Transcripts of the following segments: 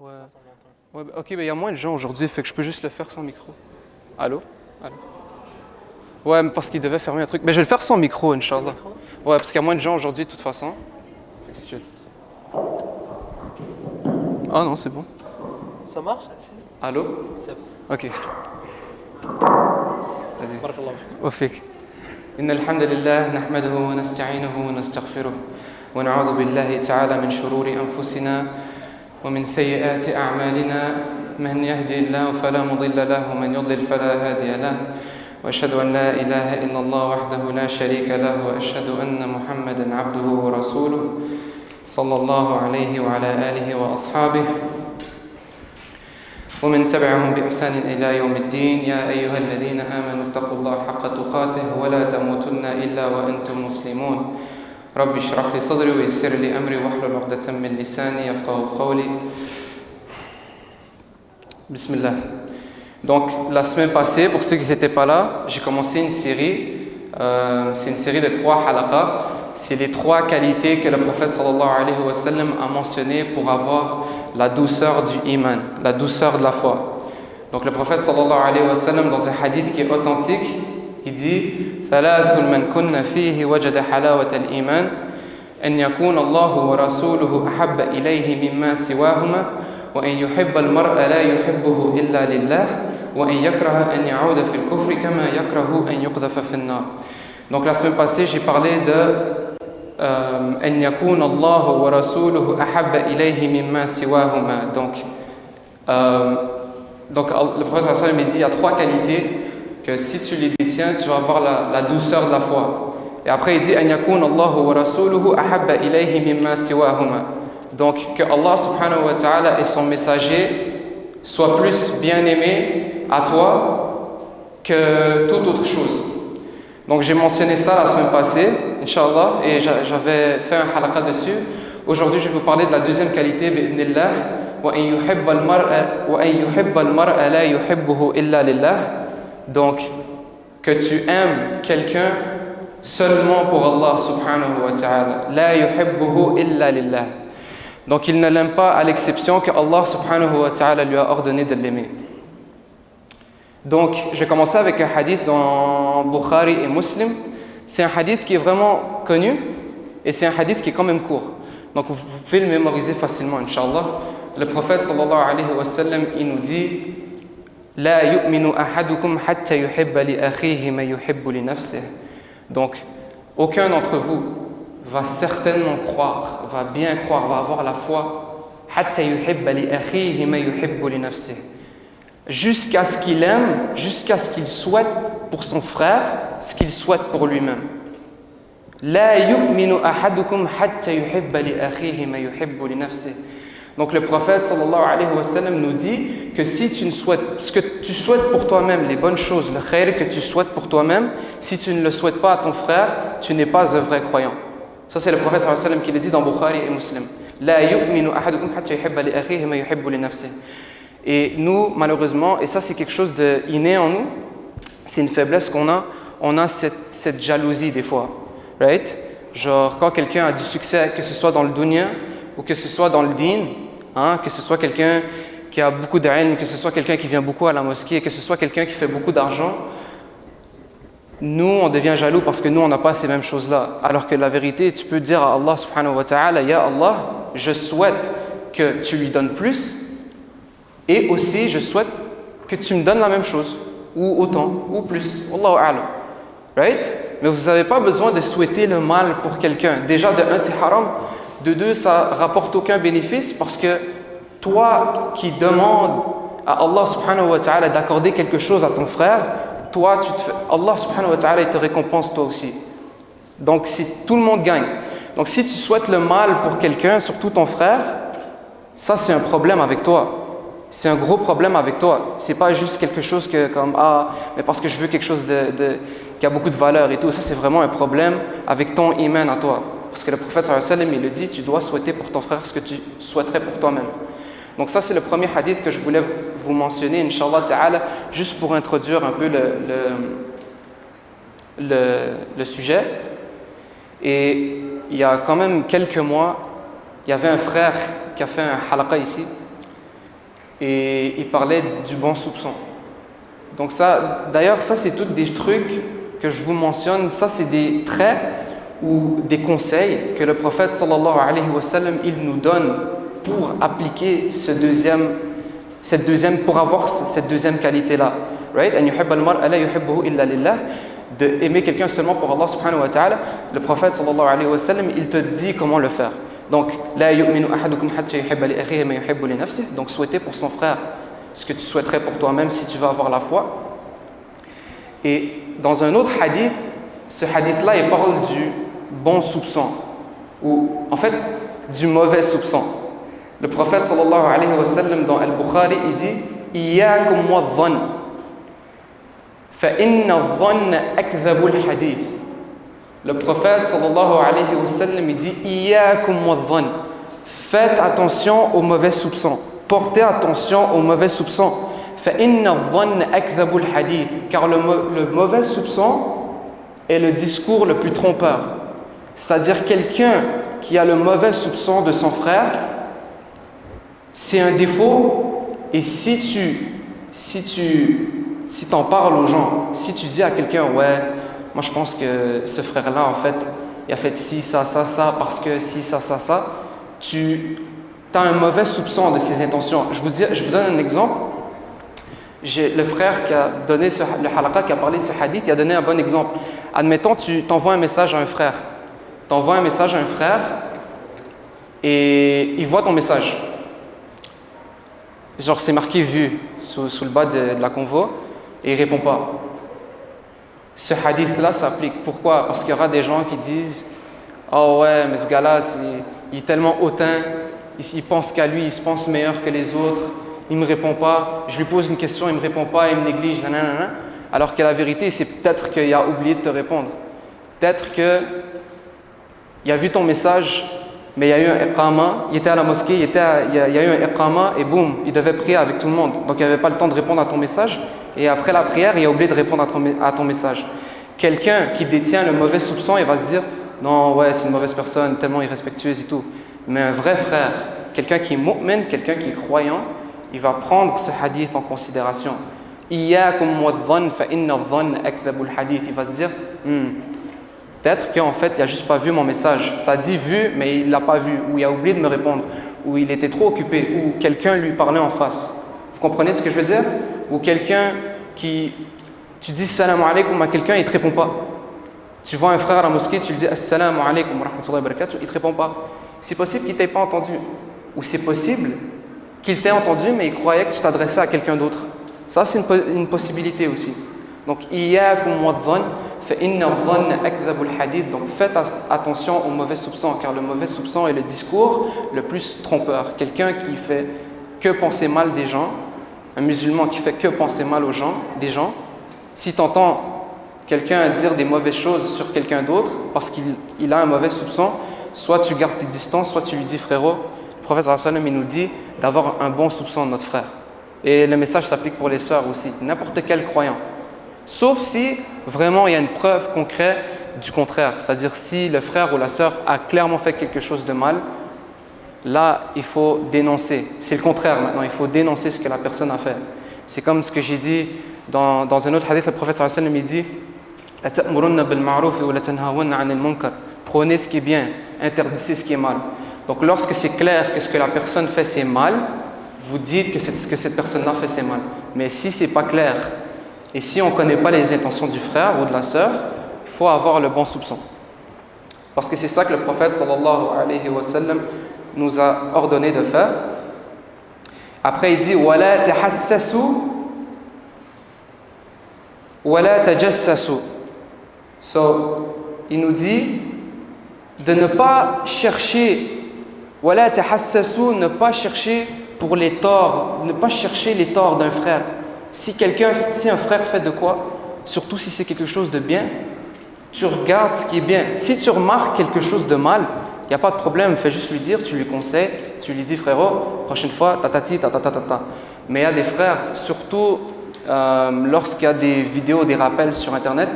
Ouais. Ouais, ok, mais il y a moins de gens aujourd'hui, fait que je peux juste le faire sans micro. Allô? Allô? Ouais, mais parce qu'il devait fermer un truc. Mais je vais le faire sans micro, Inch'Allah. Ouais, parce qu'il y a moins de gens aujourd'hui de toute façon. Fait que si tu- Ah non, c'est bon. Ça marche? Allô? C'est bon. Ok. Vas-y. Barakallah. وفيك إن الحمد لله نحمده ونستعينه ونستغفره ونعوذ بالله تعالى من شرور أنفسنا ومن سيئات أعمالنا من يهدي الله فلا مضل له ومن يضلل فلا هادي له وأشهد أن لا إله إلا الله وحده لا شريك له وأشهد أن محمدا عبده ورسوله صلى الله عليه وعلى آله وأصحابه ومن تبعهم بإحسان إلى يوم الدين يا أيها الذين آمنوا اتقوا الله حق تقاته ولا تموتن إلا وأنتم مسلمون رب اشرح لي صدري ويسر لي أمري واحلل عقدة من لساني يفقهوا قولي Bismillah. Donc la semaine passée, pour ceux qui n'étaient pas là, j'ai commencé une série, c'est une série de 3 halaqas. C'est les 3 qualités que le prophète sallallahu alayhi wa sallam a mentionnées pour avoir la douceur du iman, la douceur de la foi. Donc le prophète sallallahu alayhi wa sallam, dans un hadith qui est authentique, il dit ثلاث من كن فيه وجد حلاوة الإيمان أن يكون الله ورسوله أحب إليه مما سواهما وأن يحب المرء لا يحبه إلا لله وأن يكره أن يعود في الكفر كما يكره أن يقذف في النار. Donc la semaine passée, j'ai parlé de أن يكون الله ورسوله أحب إليه مما سواهما. Donc le prophète sallallahu alayhi wa sallam dit il y a 3 qualités que si tu les détiens, tu vas avoir la douceur de la foi. Et après il dit أن يكون الله ورسوله أحب إليه مما سواهما. Donc que Allah subhanahu wa ta'ala et son messager soient plus bien aimés à toi que toute autre chose. Donc j'ai mentionné ça la semaine passée, Inch'Allah, et j'avais fait un halaqa dessus. Aujourd'hui je vais vous parler de la deuxième qualité, bi'idhnillah, وَأَن يُحِبَّ الْمَرْءَ لَا يُحِبُّهُ إِلَّا لِلَّهِ. Donc que tu aimes quelqu'un seulement pour Allah subhanahu wa ta'ala. لَا يُحِبُّهُ إِلَّا لِلَّهِ. Donc il ne l'aime pas à l'exception que Allah subhanahu wa ta'ala lui a ordonné de l'aimer. Donc je vais commencer avec un hadith dans Bukhari et Muslim. C'est un hadith qui est vraiment connu et c'est un hadith qui est quand même court. Donc vous pouvez le mémoriser facilement, Inch'Allah. Le prophète sallallahu alayhi wa sallam, il nous dit لا يؤمن أحدكم حتى يحب لأخيه ما يحب لنفسه. Donc aucun d'entre vous va certainement croire, va bien croire, va avoir la foi حتى يحب لأخيه ما يحب لنفسه. Jusqu'à ce qu'il aime, jusqu'à ce qu'il souhaite pour son frère ce qu'il souhaite pour lui-même. لا يؤمن أحدكم حتى يحب لأخيه ما يحب لنفسه. Donc le prophète sallallahu alayhi wa sallam nous dit que si tu ne souhaites, ce que tu souhaites pour toi-même, les bonnes choses, le khair que tu souhaites pour toi-même, si tu ne le souhaites pas à ton frère, tu n'es pas un vrai croyant. Ça c'est le prophète sallallahu alayhi wa sallam qui le dit dans Bukhari et Muslim. لا يؤمن أحدكم حتى يحب لأخيه ما يحب لنفسه. Et nous, malheureusement, et ça c'est quelque chose d'inné en nous, c'est une faiblesse qu'on a, on a cette jalousie des fois, right? Genre quand quelqu'un a du succès, que ce soit dans le dunya ou que ce soit dans le din, hein, que ce soit quelqu'un qui a beaucoup d'ilm, que ce soit quelqu'un qui vient beaucoup à la mosquée, que ce soit quelqu'un qui fait beaucoup d'argent, nous on devient jaloux parce que nous on n'a pas ces mêmes choses-là. Alors que la vérité, tu peux dire à Allah subhanahu wa ta'ala, Ya Allah, je souhaite que tu lui donnes plus et aussi je souhaite que tu me donnes la même chose ou autant ou plus. Wallahu a'lam. Right? Mais vous n'avez pas besoin de souhaiter le mal pour quelqu'un. Déjà de un c'est haram, de 2 ça rapporte aucun bénéfice parce que toi qui demandes à Allah subhanahu wa ta'ala d'accorder quelque chose à ton frère, toi Allah subhanahu wa ta'ala il te récompense toi aussi. Donc si tout le monde gagne. Donc si tu souhaites le mal pour quelqu'un, surtout ton frère, ça c'est un problème avec toi. C'est un gros problème avec toi. C'est pas juste quelque chose que comme mais parce que je veux quelque chose qui a beaucoup de valeur et tout. Ça c'est vraiment un problème avec ton iman à toi. Parce que le prophète sallallahu alayhi wa sallam il le dit, tu dois souhaiter pour ton frère ce que tu souhaiterais pour toi-même. Donc ça c'est le premier hadith que je voulais vous mentionner, Inch'Allah ta'ala, juste pour introduire un peu le sujet. Et il y a quand même quelques mois, il y avait un frère qui a fait un halaqa ici. et il parlait du bon soupçon. Donc ça, d'ailleurs, ça c'est tous des trucs que je vous mentionne, ça c'est des traits ou des conseils que le prophète sallallahu alayhi wa sallam, il nous donne pour appliquer pour avoir cette deuxième qualité-là. Right? أن يحب المرء لا يحبه إلا لله. De aimer quelqu'un seulement pour Allah subhanahu wa ta'ala. Le prophète sallallahu alayhi wa sallam, il te dit comment le faire. Donc, لا يؤمن أحدكم حتى يحب لأخيه ما يحب لنفسه. Donc, souhaiter pour son frère ce que tu souhaiterais pour toi-même si tu veux avoir la foi. Et dans un autre hadith, ce hadith-là, il parle du bon soupçon, ou en fait, du mauvais soupçon. Le prophète sallallahu alayhi wa sallam dans Al-Bukhari, il dit « Iyyakum wa dhann, fa inna dhann akdhabu al-hadith » Le prophète sallallahu alayhi wa sallam, il dit « Iyyakum wa dhann » Faites attention aux mauvais soupçons. Portez attention aux mauvais soupçons. فَإِنَّ الظَّنَّ أَكْذَبُ الْحَدِيثِ Car le mauvais soupçon est le discours le plus trompeur. C'est-à-dire quelqu'un qui a le mauvais soupçon de son frère, c'est un défaut. Et si t'en parles aux gens, si tu dis à quelqu'un, ouais, moi je pense que ce frère-là, en fait, il a fait ci, ça, parce que ci, ça, tu as un mauvais soupçon de ses intentions. Je vous donne un exemple. Le frère qui a donné le halaqa, qui a parlé de ce hadith, qui a donné un bon exemple. Admettons, tu t'envoies un message à un frère. Et il voit ton message. Genre, c'est marqué vu sous le bas de la convo et il ne répond pas. Ce hadith-là s'applique. Pourquoi? Parce qu'il y aura des gens qui disent « Oh ouais, mais ce gars-là, il est tellement hautain, il pense qu'à lui, il se pense meilleur que les autres. » Il ne me répond pas, je lui pose une question, il ne me répond pas, il me néglige, nanana. Alors que la vérité, c'est peut-être qu'il a oublié de te répondre. Peut-être qu'il a vu ton message, mais il y a eu un iqama, il était à la mosquée, il y a eu un iqama et boum, il devait prier avec tout le monde. Donc il n'avait pas le temps de répondre à ton message. Et après la prière, il a oublié de répondre à ton message. Quelqu'un qui détient le mauvais soupçon, il va se dire « Non, ouais, c'est une mauvaise personne, tellement irrespectueuse et tout. » Mais un vrai frère, quelqu'un qui est mu'min, quelqu'un qui est croyant, il va prendre ce hadith en considération. Iyyakum wa dhann fa inna dhann akdhabu al-hadith. Il va se dire, peut-être qu'en fait, il n'a juste pas vu mon message. Ça dit vu, mais il ne l'a pas vu, ou il a oublié de me répondre, ou il était trop occupé, ou quelqu'un lui parlait en face. Vous comprenez ce que je veux dire? Ou quelqu'un tu dis salam alaykum à quelqu'un, il ne te répond pas. Tu vois un frère à la mosquée, tu lui dis assalamu alaykum wa rahmatullahi wa barakatuh, il ne te répond pas. C'est possible qu'il ne t'ait pas entendu, ou c'est possible qu'il t'ait entendu, mais il croyait que tu t'adressais à quelqu'un d'autre. Ça, c'est une possibilité aussi. Donc, iyyakum wa dhann fa inna dhann akdhabu al-hadith. Donc, faites attention aux mauvais soupçons, car le mauvais soupçon est le discours le plus trompeur. Quelqu'un qui fait que penser mal des gens, un musulman qui fait que penser mal des gens, si tu entends quelqu'un dire des mauvaises choses sur quelqu'un d'autre parce qu'il a un mauvais soupçon, soit tu gardes tes distances, soit tu lui dis frérot, le prophète sallallahu alayhi wa sallam, il nous dit d'avoir un bon soupçon de notre frère. Et le message s'applique pour les sœurs aussi, n'importe quel croyant. Sauf si vraiment il y a une preuve concrète du contraire. C'est-à-dire si le frère ou la sœur a clairement fait quelque chose de mal, là il faut dénoncer. C'est le contraire maintenant, il faut dénoncer ce que la personne a fait. C'est comme ce que j'ai dit dans un autre hadith, le prophète sallallahu alayhi wa sallam, il dit « Ata'murunna bil ma'ruf wa la tanhawunna 'anil munkar » Prenez ce qui est bien, interdissez ce qui est mal. Donc lorsque c'est clair que ce que la personne fait c'est mal, vous dites que ce que cette personne-là fait c'est mal. Mais si c'est pas clair et si on ne connaît pas les intentions du frère ou de la sœur, il faut avoir le bon soupçon. Parce que c'est ça que le prophète sallallahu alayhi wa sallam nous a ordonné de faire. Après il dit wala tahassasu wala tajassasu. Il nous dit de ne pas chercher wala tahassasu, ne pas chercher pour les torts, ne pas chercher les torts d'un frère. Si un frère fait de quoi, surtout si c'est quelque chose de bien, tu regardes ce qui est bien. Si tu remarques quelque chose de mal, il n'y a pas de problème, fais juste lui dire, tu lui conseilles, tu lui dis frérot, prochaine fois, tatati, tatatata. Mais il y a des frères, surtout lorsqu'il y a des vidéos, des rappels sur internet,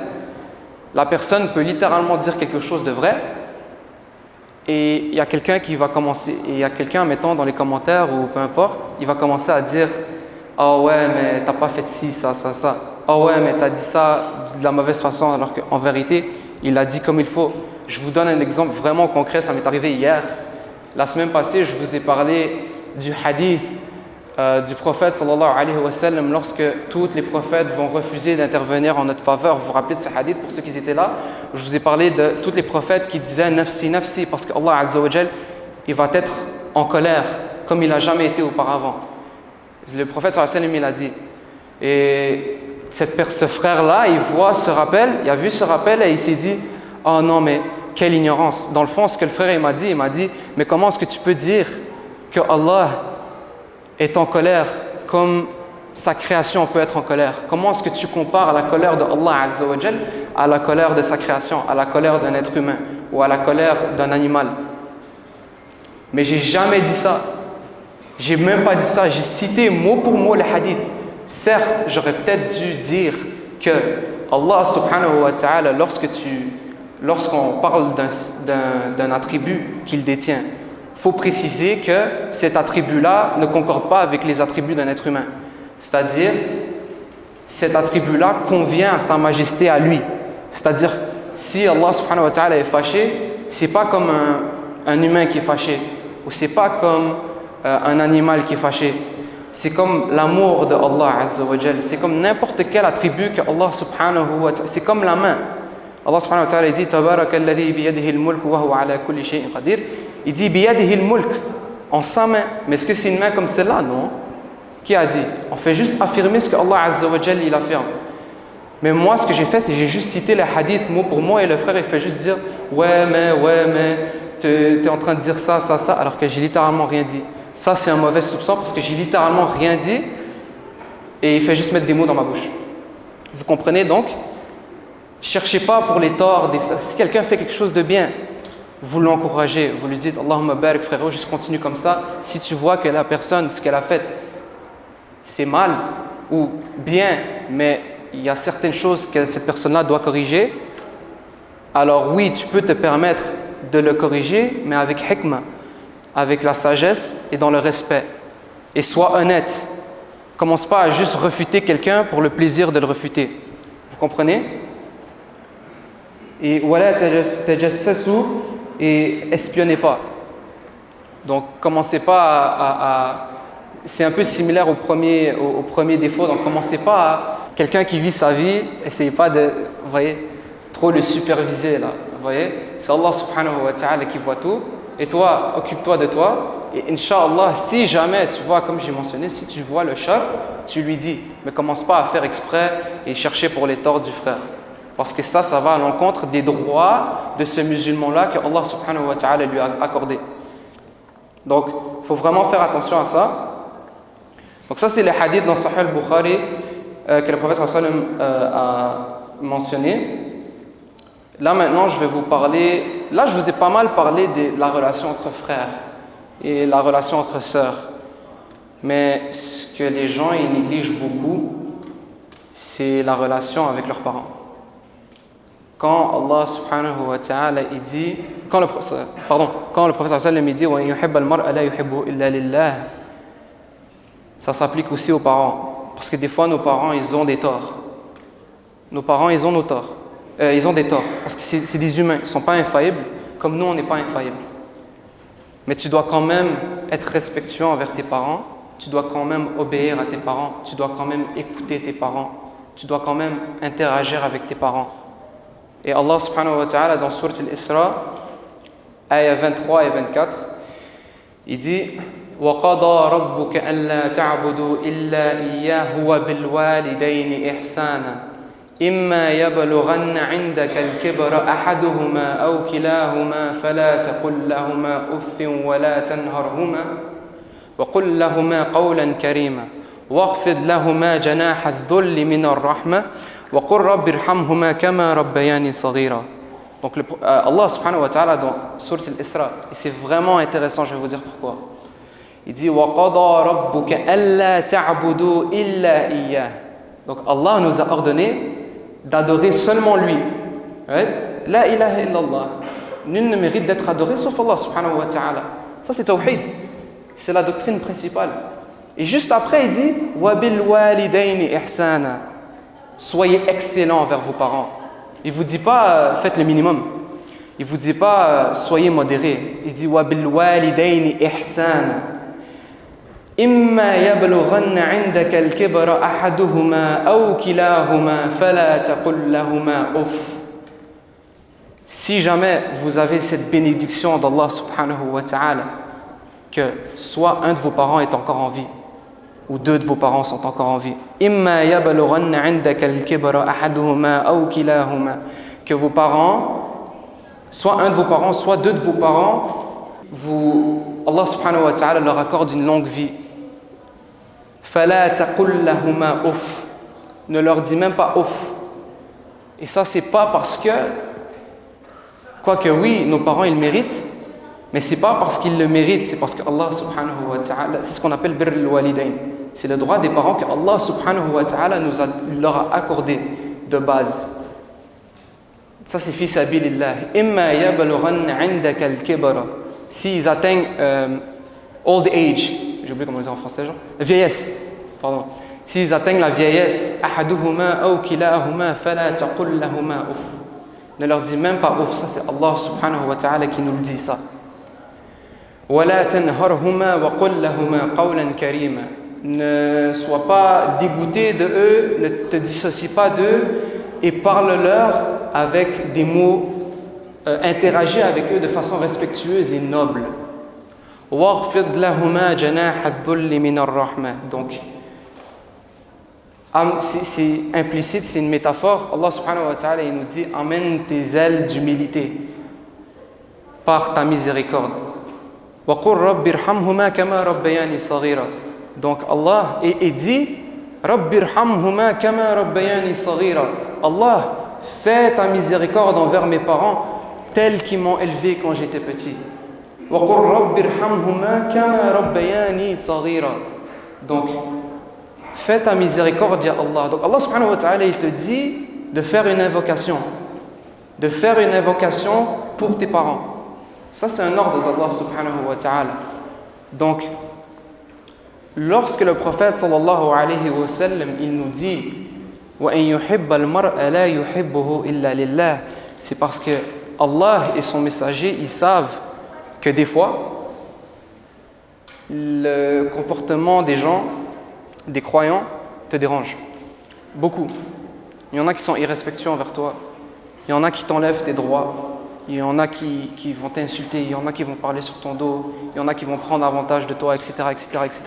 la personne peut littéralement dire quelque chose de vrai et il y a quelqu'un qui va commencer, et il y a quelqu'un, mettons dans les commentaires ou peu importe, il va commencer à dire ah ouais, mais t'as pas fait ci, ça, ça, ça. Ah ouais, mais t'as dit ça de la mauvaise façon, alors qu'en vérité, il l'a dit comme il faut. Je vous donne un exemple vraiment concret, ça m'est arrivé hier. La semaine passée, je vous ai parlé du hadith du prophète sallallahu alayhi wa sallam lorsque tous les prophètes vont refuser d'intervenir en notre faveur. Vous vous rappelez de ce hadith pour ceux qui étaient là? Je vous ai parlé de tous les prophètes qui disaient nafsi, nafsi, parce qu'Allah azza wa jal, il va être en colère comme il n'a jamais été auparavant. Le prophète sallallahu alayhi wa sallam, il a dit. Et ce frère-là, il voit ce rappel, il a vu ce rappel et il s'est dit oh non, mais quelle ignorance. Dans le fond, ce que le frère il m'a dit mais comment est-ce que tu peux dire que Allah est en colère comme sa création peut être en colère? Comment est-ce que tu compares la colère de Allah Azza wa Jal à la colère de sa création, à la colère d'un être humain ou à la colère d'un animal? Mais j'ai jamais dit ça. J'ai même pas dit ça. J'ai cité mot pour mot le hadith. Certes, j'aurais peut-être dû dire que Allah subhanahu wa ta'ala, lorsqu'on parle d'un attribut qu'il détient, il faut préciser que cet attribut-là ne concorde pas avec les attributs d'un être humain. C'est-à-dire, cet attribut-là convient à sa majesté à lui. C'est-à-dire, si Allah subhanahu wa ta'ala est fâché, c'est pas comme un humain qui est fâché, ou c'est pas comme un animal qui est fâché. C'est comme l'amour de Allah azza wa jal. C'est comme n'importe quel attribut que Allah subhanahu wa ta'ala. C'est comme la main. Allah subhanahu wa ta'ala dit Tabarakalladhi biyadihi al-mulk wa huwa ala kulli shay'in qadir. Il dit biyadihi al-mulk, en sa main. Mais est-ce que c'est une main comme celle-là? Non. Qui a dit? On fait juste affirmer ce que Allah azza wa jal il affirme. Mais moi, ce que j'ai fait, c'est que j'ai juste cité les hadiths mot pour mot et le frère il fait juste dire ouais mais t'es en train de dire ça, alors que j'ai littéralement rien dit. Ça, c'est un mauvais soupçon parce que j'ai littéralement rien dit et il fait juste mettre des mots dans ma bouche. Vous comprenez donc? Cherchez pas pour les torts des frères. Si quelqu'un fait quelque chose de bien, vous l'encouragez, vous lui dites Allahumma barik frérot, juste continue comme ça. Si tu vois que la personne, ce qu'elle a fait, c'est mal ou bien, mais il y a certaines choses que cette personne-là doit corriger, alors oui, tu peux te permettre de le corriger, mais avec hikmah, avec la sagesse et dans le respect. Et sois honnête. Commence pas à juste refuter quelqu'un pour le plaisir de le refuter. Vous comprenez? Et wala tajassasu, et espionnez pas. Donc commencez pas à c'est un peu similaire au premier défaut. Donc commencez pas à quelqu'un qui vit sa vie, essayez pas de, vous voyez, trop le superviser là. Vous voyez, c'est Allah subhanahu wa ta'ala qui voit tout. Et toi, occupe-toi de toi. Et Inch'Allah, si jamais tu vois, comme j'ai mentionné, si tu vois le shar, tu lui dis. Mais commence pas à faire exprès et chercher pour les torts du frère. Parce que ça va à l'encontre des droits de ce musulman-là que Allah subhanahu wa ta'ala lui a accordé. Donc, il faut vraiment faire attention à ça. Donc ça, c'est les hadiths dans Sahih al-Bukhari que le prophète sallallahu alayhi wa sallam a mentionné. Là maintenant, je vais vous parler. Là, je vous ai pas mal parlé de la relation entre frères et la relation entre sœurs. Mais ce que les gens ils négligent beaucoup, c'est la relation avec leurs parents. Quand Allah subhanahu wa ta'ala il dit, quand le prophète sallallahu alayhi wa dit wa yuhibbu al-mar'a la yuhibbu illa lillah, ça s'applique aussi aux parents. Parce que des fois, nos parents, ils ont des torts. Nos parents, ils ont nos torts. Ils ont des torts, parce que c'est des humains, ils ne sont pas infaillibles, comme nous on n'est pas infaillibles. Mais tu dois quand même être respectueux envers tes parents, tu dois quand même obéir à tes parents, tu dois quand même écouter tes parents, tu dois quand même interagir avec tes parents. Et Allah subhanahu wa ta'ala dans Sourate Al-Isra, ayah 23 et 24, il dit وَقَضَى رَبُّكَ أَلَّا تَعْبُدُوا إِلَّا إِيَّاهُ وَبِالْوَالِدَيْنِ إِحْسَانًا إما يبلغن عندك الكبر أحدهما أو كلاهما فلا تقل لهما أف ولا تنهرهما وقل لهما قولا كريما واخفض لهما جناح الذل من الرحمة وقل رب ارحمهما كما ربياني صغيرا. Donc Allah subhanahu wa ta'ala dans Sourate Al-Isra, et c'est vraiment intéressant, je vais vous dire pourquoi. Il dit وَقَضَى رَبُّكَ أَلَّا تَعْبُدُوا إِلَّا إِيَّاهُ. Donc Allah nous a ordonné d'adorer seulement lui. La ilaha illallah. Nul ne mérite d'être adoré sauf Allah subhanahu wa ta'ala. Ça c'est tawhid. C'est la doctrine principale. Et juste après, il dit « Wa bil walidayni ihsana » Soyez excellents envers vos parents. Il ne vous dit pas faites le minimum. Il ne vous dit pas soyez modérés. Il dit « Wa bil walidayni ihsana » إما يبلغن عندك الكبر أحدهما أو كلاهما فلا تقل لهما أف. Si jamais vous avez cette bénédiction d'Allah subhanahu wa ta'ala, que soit un de vos parents est encore en vie, ou deux de vos parents sont encore en vie, إما يبلغن عندك الكبر أحدهما أو كلاهما, que vos parents, soit un de vos parents, soit deux de vos parents, Allah subhanahu wa ta'ala leur accorde une longue vie. فَلَا تَقُلْ لَهُمَا أُفْ. Ne leur dis même pas ouf. Et ça, c'est pas parce que, quoique oui, nos parents ils méritent, mais c'est pas parce qu'ils le méritent, c'est parce que Allah subhanahu wa ta'ala, c'est ce qu'on appelle birr al-walidayn. C'est le droit des parents que Allah subhanahu wa ta'ala leur a accordé de base. Ça, c'est fi sabilillah. إِمَّا يَبْلُغَنَّ عِنْدَكَ الْكِبَرَ. S'ils atteignent old age, j'ai oublié comment on dit en français, genre la vieillesse, pardon. S'ils atteignent la vieillesse, أحدهما أو كلاهما فلا تقل لهما أف. Ne leur dis même pas ouf, ça c'est Allah subhanahu wa ta'ala qui nous le dit ça. ولا تنهرهما وقل لهما قولا كريما. Ne sois pas dégoûté de eux, ne te dissocie pas d'eux et parle-leur avec des mots, interagis avec eux de façon respectueuse et noble. وَاغْفِضْ لَهُمَا جَنَاحَ الذُّلِّ مِنَ الرَّحْمَةِ. Donc, c'est implicite, c'est une métaphore. Allah subhanahu wa ta'ala, il nous dit « Amène tes ailes d'humilité par ta miséricorde. » وَقُلْ رَبِّ ارْحَمْهُمَا كَمَا رَبَّيَانِي صَغِيرًا. Donc, Allah et dit « رَبِّ ارْحَمْهُمَا كَمَا رَبَّيَانِي صَغِيرًا. » Allah, fais ta miséricorde envers mes parents tels qu'ils m'ont élevé quand j'étais petit. Donc, fais ta miséricorde, ya Allah. Donc, Allah subhanahu wa ta'ala, il te dit de faire une invocation. De faire une invocation pour tes parents. Ça, c'est un ordre d'Allah subhanahu wa ta'ala. Donc, lorsque le prophète sallallahu alayhi wa sallam, il nous dit وَأَن يُحِبَّ الْمَرْءَ لَا يُحِبُّهُ إِلَّا لِلَّهِ, c'est parce que Allah et son messager, ils savent que des fois, le comportement des gens, des croyants, te dérange. Beaucoup. Il y en a qui sont irrespectueux envers toi. Il y en a qui t'enlèvent tes droits. Il y en a qui vont t'insulter. Il y en a qui vont parler sur ton dos. Il y en a qui vont prendre avantage de toi, etc., etc., etc.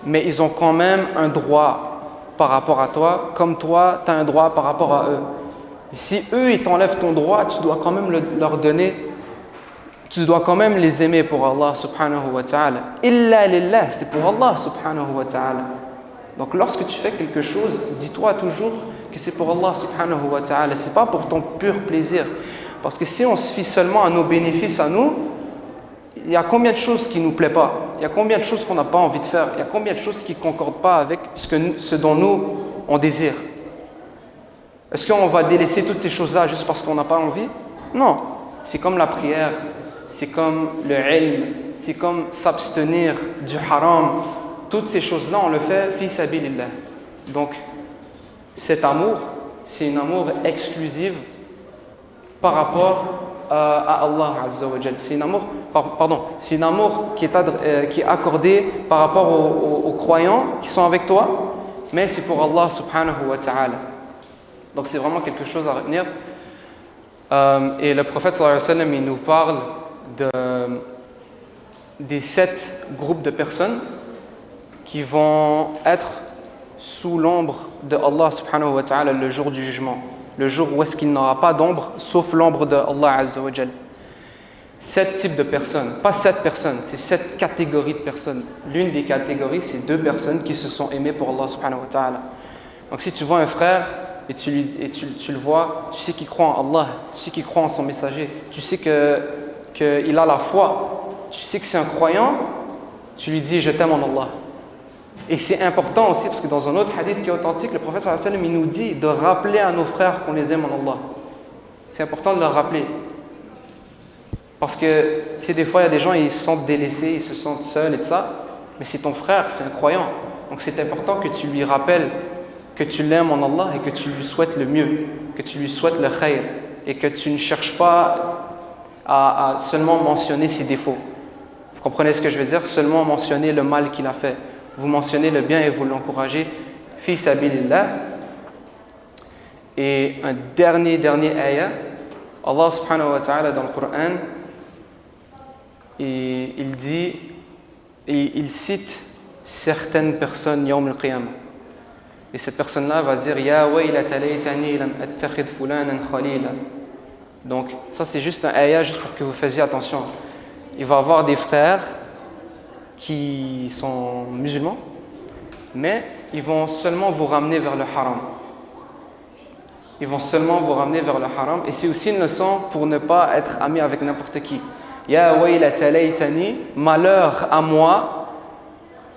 Mais ils ont quand même un droit par rapport à toi, comme toi, tu as un droit par rapport à eux. Et si eux, ils t'enlèvent ton droit, tu dois quand même leur donner. Tu dois quand même les aimer pour Allah subhanahu wa ta'ala. Illa lillah, c'est pour Allah subhanahu wa ta'ala. Donc lorsque tu fais quelque chose, dis-toi toujours que c'est pour Allah subhanahu wa ta'ala. C'est pas pour ton pur plaisir. Parce que si on se fie seulement à nos bénéfices à nous, il y a combien de choses qui ne nous plaisent pas? Il y a combien de choses qu'on n'a pas envie de faire? Il y a combien de choses qui ne concordent pas avec ce dont nous, on désire? Est-ce qu'on va délaisser toutes ces choses-là juste parce qu'on n'a pas envie? Non. C'est comme la prière. C'est comme le ilm, c'est comme s'abstenir du haram. Toutes ces choses-là, on le fait fi sabilillah. Donc, cet amour, c'est un amour exclusif par rapport à Allah Azza wa Jal. C'est un amour, c'est un amour qui est accordé par rapport aux croyants qui sont avec toi, mais c'est pour Allah subhanahu wa ta'ala. Donc, c'est vraiment quelque chose à retenir. Et le prophète sallallahu alayhi wa sallam, il nous parle des 7 groupes de personnes qui vont être sous l'ombre de Allah subhanahu wa ta'ala le jour du jugement, le jour où est-ce qu'il n'aura pas d'ombre sauf l'ombre de Allah azza wa jal. 7 types de personnes, pas 7 personnes, c'est 7 catégories de personnes. L'une des catégories, c'est 2 personnes qui se sont aimées pour Allah subhanahu wa ta'ala. Donc si tu vois un frère et tu le vois, tu sais qu'il croit en Allah, tu sais qu'il croit en son messager, tu sais qu'il a la foi, tu sais que c'est un croyant, tu lui dis « je t'aime en Allah ». Et c'est important aussi parce que dans un autre hadith qui est authentique, le prophète sallallahu alayhi wa sallam, il nous dit de rappeler à nos frères qu'on les aime en Allah. C'est important de leur rappeler. Parce que, tu sais, des fois, il y a des gens, ils se sentent délaissés, ils se sentent seuls et tout ça. Mais c'est ton frère, c'est un croyant. Donc c'est important que tu lui rappelles que tu l'aimes en Allah et que tu lui souhaites le mieux, que tu lui souhaites le khayr et que tu ne cherches pas à seulement mentionner ses défauts. Vous comprenez ce que je veux dire? Seulement mentionner le mal qu'il a fait. Vous mentionnez le bien et vous l'encouragez. Fi sabilillah. Et un dernier ayah, Allah subhanahu wa ta'ala dans le Coran, et il dit, et il cite certaines personnes yawm al-qiyamah. Et cette personne-là va dire Ya waylata laytani lam attakhid fulanan khalila. Donc, ça c'est juste un ayah, juste pour que vous fassiez attention. Il va y avoir des frères qui sont musulmans, mais ils vont seulement vous ramener vers le haram. Ils vont seulement vous ramener vers le haram. Et c'est aussi une leçon pour ne pas être ami avec n'importe qui. Ya waylata laytani, malheur à moi.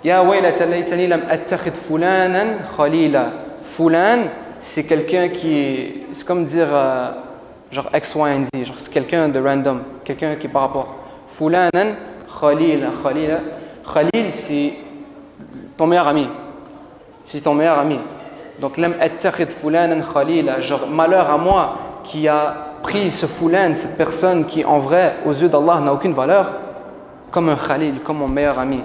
Ya waylata laytani lam attakhid fulanan khalila. Fulan, c'est quelqu'un qui est. C'est comme dire genre X, Y, and Z. Genre c'est quelqu'un de random. Quelqu'un qui est par rapport. Fulanan khalila. Khalil, c'est ton meilleur ami. C'est ton meilleur ami. Donc, lam attakhid fulanan khalila. Genre, malheur à moi qui a pris ce fulan, cette personne qui, en vrai, aux yeux d'Allah, n'a aucune valeur, comme un khalil, comme mon meilleur ami.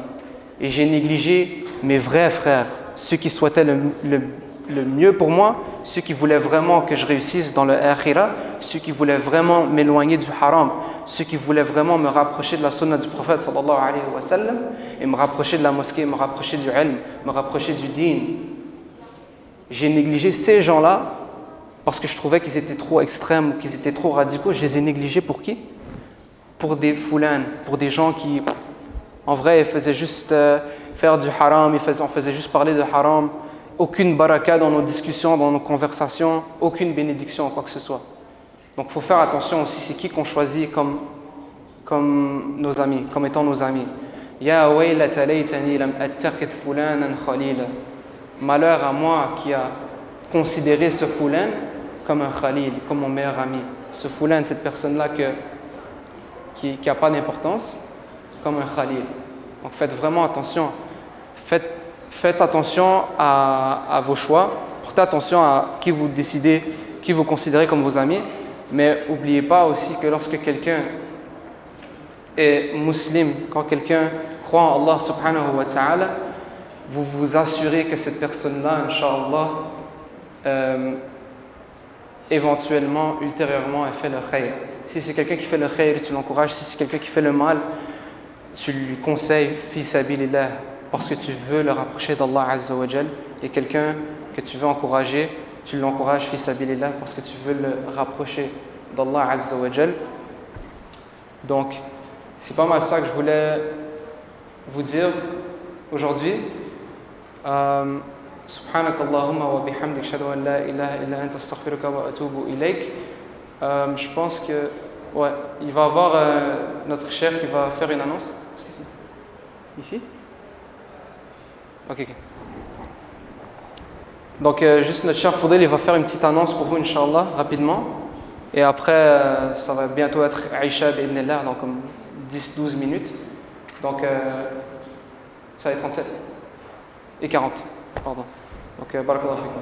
Et j'ai négligé mes vrais frères, ceux qui souhaitaient le mieux pour moi, ceux qui voulaient vraiment que je réussisse dans le akhira, ceux qui voulaient vraiment m'éloigner du haram, ceux qui voulaient vraiment me rapprocher de la sunna du prophète sallallahu alayhi wa sallam, et me rapprocher de la mosquée, me rapprocher du ilm, me rapprocher du din. J'ai négligé ces gens-là parce que je trouvais qu'ils étaient trop extrêmes ou qu'ils étaient trop radicaux. Je les ai négligés pour qui? Pour des foulans, pour des gens qui, en vrai, ils faisaient juste faire du haram, on faisait juste parler de haram. Aucune baraka dans nos discussions, dans nos conversations, aucune bénédiction, quoi que ce soit. Donc il faut faire attention aussi, c'est qui qu'on choisit comme nos amis, comme étant nos amis. Ya waylata laytani lam attakhid fulanan khalila. Malheur à moi qui a considéré ce fulan comme un khalil, comme mon meilleur ami. Ce fulan, cette personne-là qui n'a pas d'importance, comme un khalil. Donc faites vraiment attention. Faites attention à vos choix. Portez attention à qui vous décidez, qui vous considérez comme vos amis. Mais n'oubliez pas aussi que lorsque quelqu'un est musulman, quand quelqu'un croit en Allah subhanahu wa ta'ala, vous vous assurez que cette personne-là, Inch'Allah, éventuellement, ultérieurement, elle fait le khayr. Si c'est quelqu'un qui fait le khayr, tu l'encourages. Si c'est quelqu'un qui fait le mal, tu lui conseilles, fi sabilillah, parce que tu veux le rapprocher d'Allah Azza wa Jal. Et quelqu'un que tu veux encourager, tu l'encourages, fi sabilillah, parce que tu veux le rapprocher d'Allah Azza wa Jal. Donc, c'est pas mal ça que je voulais vous dire aujourd'hui. سبحانك اللهم وبحمدك أشهد أن لا إله إلا أنت أستغفرك وأتوب إليك. Je pense que ouais, il va y avoir notre chef qui va faire une annonce. Ici? Ok. Donc juste notre chef Foudel, il va faire une petite annonce pour vous, Inch'Allah, rapidement. Et après, ça va bientôt être Aïcha bi'idhnillah, dans comme 10-12 minutes. Donc ça va être 37 et 40, pardon. Donc, barakallahu fikum.